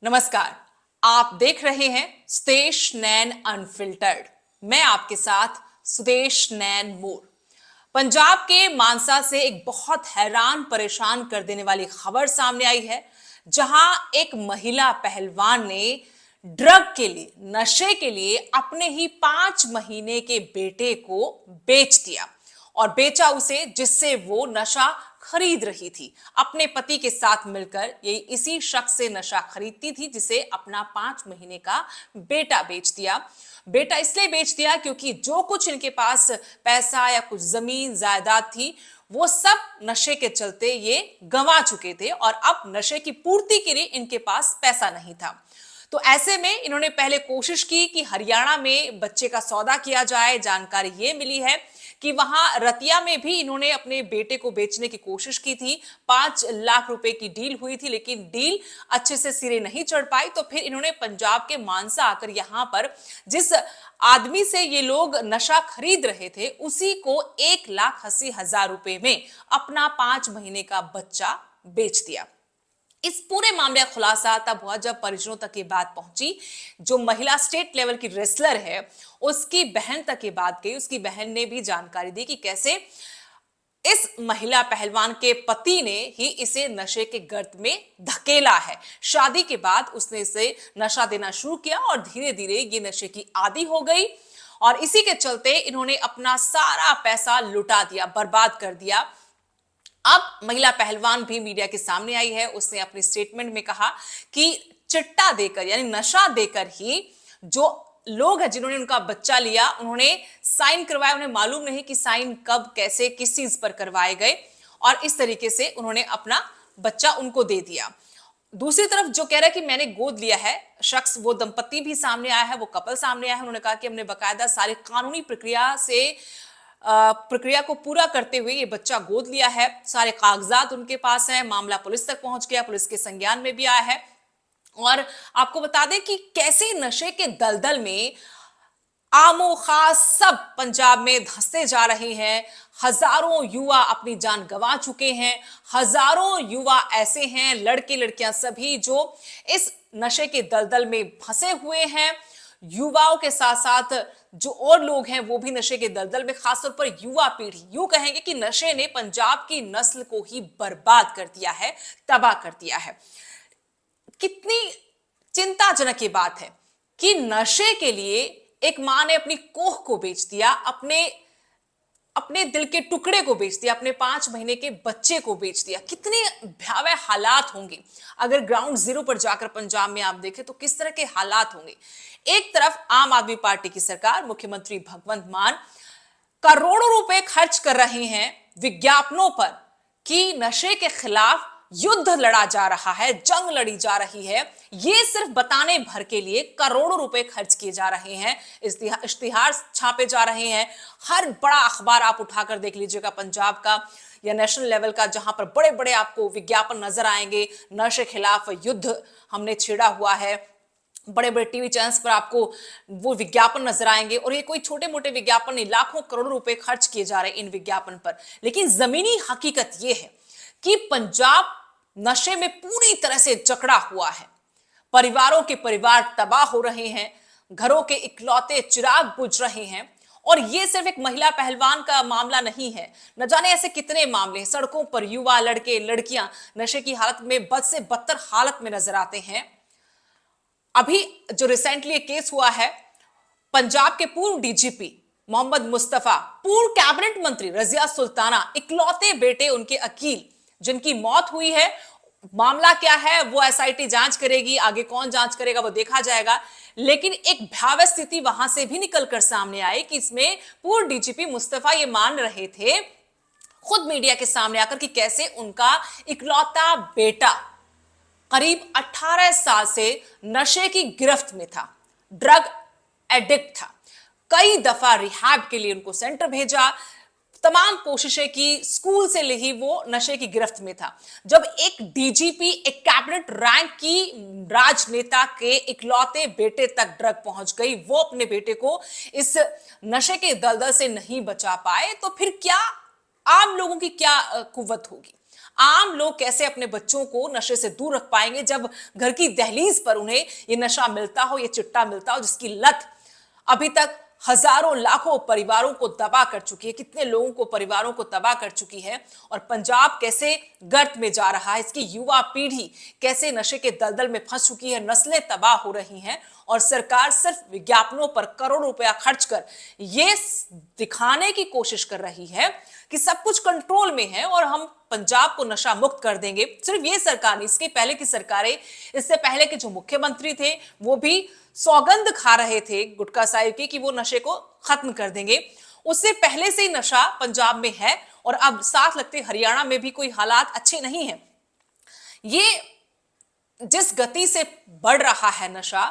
नमस्कार। आप देख रहे हैं सुदेश नैन अनफिल्टर्ड। मैं आपके साथ सुदेश नैन मोर। पंजाब के मानसा से एक बहुत हैरान परेशान कर देने वाली खबर सामने आई है, जहां एक महिला पहलवान ने ड्रग के लिए, नशे के लिए अपने ही 5 महीने के बेटे को बेच दिया। और बेचा उसे, जिससे वो नशा खरीद रही थी। अपने पति के साथ मिलकर ये इसी शख्स से नशा खरीदती थी, जिसे अपना 5 महीने का बेटा बेच दिया। बेटा इसलिए बेच दिया क्योंकि जो कुछ इनके पास पैसा या कुछ जमीन जायदाद थी, वो सब नशे के चलते ये गंवा चुके थे और अब नशे की पूर्ति के लिए इनके पास पैसा नहीं था। तो ऐसे में इन्होंने पहले कोशिश की कि हरियाणा में बच्चे का सौदा किया जाए। जानकारी ये मिली है कि वहां रतिया में भी इन्होंने अपने बेटे को बेचने की कोशिश की थी। 5 लाख रुपए की डील हुई थी, लेकिन डील अच्छे से सिरे नहीं चढ़ पाई। तो फिर इन्होंने पंजाब के मानसा आकर यहां पर जिस आदमी से ये लोग नशा खरीद रहे थे, उसी को 1,80,000 रुपए में अपना 5 महीने का बच्चा बेच दिया। इस पूरे मामले का खुलासा तब हुआ जब परिजनों तक ये बात पहुंची। जो महिला स्टेट लेवल की रेसलर है, उसकी बहन तक ये बात गई। उसकी बहन ने भी जानकारी दी कि कैसे इस महिला पहलवान के पति ने ही इसे नशे के गर्त में धकेला है। शादी के बाद उसने इसे नशा देना शुरू किया और धीरे धीरे ये नशे की आदी हो गई। और इसी के चलते इन्होंने अपना सारा पैसा लुटा दिया, बर्बाद कर दिया। अब महिला पहलवान भी मीडिया के सामने आई है। उसने अपने स्टेटमेंट में कहा कि चिट्टा देकर, यानी नशा देकर ही जो लोग हैं जिन्होंने उनका बच्चा लिया, उन्होंने साइन करवाया। उन्हें मालूम नहीं कि साइन कब, कैसे, किस चीज पर करवाए गए, और इस तरीके से उन्होंने अपना बच्चा उनको दे दिया। दूसरी तरफ जो कह रहा है कि मैंने गोद लिया है शख्स, वो दंपति भी सामने आया है, वो कपल सामने आया है। उन्होंने कहा कि हमने बकायदा सारे कानूनी प्रक्रिया को पूरा करते हुए ये बच्चा गोद लिया है। सारे कागजात उनके पास हैं। मामला पुलिस तक पहुंच गया, पुलिस के संज्ञान में भी आया है। और आपको बता दें कि कैसे नशे के दलदल में आमो खास सब पंजाब में धंसते जा रहे हैं। हजारों युवा अपनी जान गंवा चुके हैं। हजारों युवा ऐसे हैं, लड़के लड़कियां सभी, जो इस नशे के दलदल में फंसे हुए हैं। युवाओं के साथ साथ जो और लोग हैं वो भी नशे के दलदल में, खासतौर पर युवा पीढ़ी। यूं कहेंगे कि नशे ने पंजाब की नस्ल को ही बर्बाद कर दिया है, तबाह कर दिया है। कितनी चिंताजनक ये बात है कि नशे के लिए एक मां ने अपनी कोख को बेच दिया, अपने अपने दिल के टुकड़े को बेच दिया, अपने 5 महीने के बच्चे को बेच दिया। कितने भयावह हालात होंगे अगर ग्राउंड जीरो पर जाकर पंजाब में आप देखें तो किस तरह के हालात होंगे। एक तरफ आम आदमी पार्टी की सरकार, मुख्यमंत्री भगवंत मान करोड़ों रुपए खर्च कर रहे हैं विज्ञापनों पर कि नशे के खिलाफ युद्ध लड़ा जा रहा है, जंग लड़ी जा रही है। ये सिर्फ बताने भर के लिए करोड़ों रुपए खर्च किए जा रहे हैं, इश्तिहार छापे जा रहे हैं। हर बड़ा अखबार आप उठाकर देख लीजिएगा पंजाब का या नेशनल लेवल का, जहां पर बड़े बड़े आपको विज्ञापन नजर आएंगे, नशे खिलाफ युद्ध हमने छेड़ा हुआ है। बड़े बड़े टीवी चैनल्स पर आपको वो विज्ञापन नजर आएंगे। और ये कोई छोटे मोटे विज्ञापन नहीं, लाखों करोड़ों रुपए खर्च किए जा रहे हैं इन विज्ञापन पर। लेकिन जमीनी हकीकत यह है कि पंजाब नशे में पूरी तरह से जकड़ा हुआ है। परिवारों के परिवार तबाह हो रहे हैं, घरों के इकलौते चिराग बुझ रहे हैं। और यह सिर्फ एक महिला पहलवान का मामला नहीं है, न जाने ऐसे कितने मामले हैं। सड़कों पर युवा, लड़के लड़कियां नशे की हालत में, बद से बदतर हालत में नजर आते हैं। अभी जो रिसेंटली केस हुआ है, पंजाब के पूर्व डीजीपी मोहम्मद मुस्तफा, पूर्व कैबिनेट मंत्री रजिया सुल्ताना, इकलौते बेटे उनके अकील, जिनकी मौत हुई है। मामला क्या है वो एसआईटी जांच करेगी, आगे कौन जांच करेगा वो देखा जाएगा। लेकिन एक भयावह स्थिति वहां से भी निकलकर सामने आई कि इसमें पूर्व डीजीपी मुस्तफा ये मान रहे थे खुद मीडिया के सामने आकर कि कैसे उनका इकलौता बेटा करीब 18 साल से नशे की गिरफ्त में था, ड्रग एडिक्ट था। कई दफा रिहैब के लिए उनको सेंटर भेजा, तमाम कोशिशें की, स्कूल से ही वो नशे की गिरफ्त में था। जब एक डीजीपी, एक कैबिनेट रैंक की राजनेता के इकलौते बेटे तक ड्रग पहुंच गई, वो अपने बेटे को इस नशे के दलदल से नहीं बचा पाए, तो फिर क्या आम लोगों की क्या कुव्वत होगी। आम लोग कैसे अपने बच्चों को नशे से दूर रख पाएंगे जब घर की दहलीज पर उन्हें ये नशा मिलता हो, ये चिट्टा मिलता हो, जिसकी लत अभी तक हजारों लाखों परिवारों को तबाह कर चुकी है, कितने लोगों को, परिवारों को तबाह कर चुकी है। और पंजाब कैसे गर्त में जा रहा है, इसकी युवा पीढ़ी कैसे नशे के दलदल में फंस चुकी है, नस्लें तबाह हो रही हैं और सरकार सिर्फ विज्ञापनों पर करोड़ों रुपया खर्च कर यह दिखाने की कोशिश कर रही है कि सब कुछ कंट्रोल में है और हम पंजाब को नशा मुक्त कर देंगे। सिर्फ ये सरकार नहीं, इसके पहले की सरकारें, इससे पहले के जो मुख्यमंत्री थे वो भी सौगंध खा रहे थे गुटखा साहिब की कि वो नशे को खत्म कर देंगे। उससे पहले से ही नशा पंजाब में है और अब साथ लगते हरियाणा में भी कोई हालात अच्छे नहीं है। ये जिस गति से बढ़ रहा है नशा,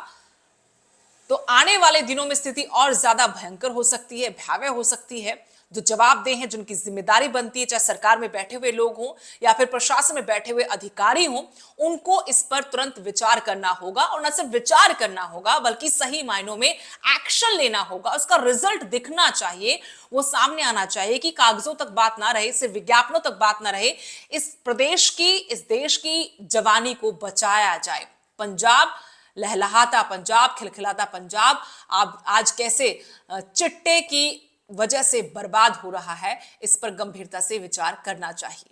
तो आने वाले दिनों में स्थिति और ज्यादा भयंकर हो सकती है, भयावह हो सकती है। जो जवाबदेह हैं, जिनकी जिम्मेदारी बनती है, चाहे सरकार में बैठे हुए लोग हों या फिर प्रशासन में बैठे हुए अधिकारी हों, उनको इस पर तुरंत विचार करना होगा और न सिर्फ विचार करना होगा बल्कि सही मायनों में एक्शन लेना होगा। उसका रिजल्ट दिखना चाहिए, वो सामने आना चाहिए कि कागजों तक बात ना रहे, सिर्फ विज्ञापनों तक बात ना रहे। इस प्रदेश की, इस देश की जवानी को बचाया जाए। पंजाब लहलहाता पंजाब, खिलखिलाता पंजाब अब आज कैसे चिट्टे की वजह से बर्बाद हो रहा है, इस पर गंभीरता से विचार करना चाहिए।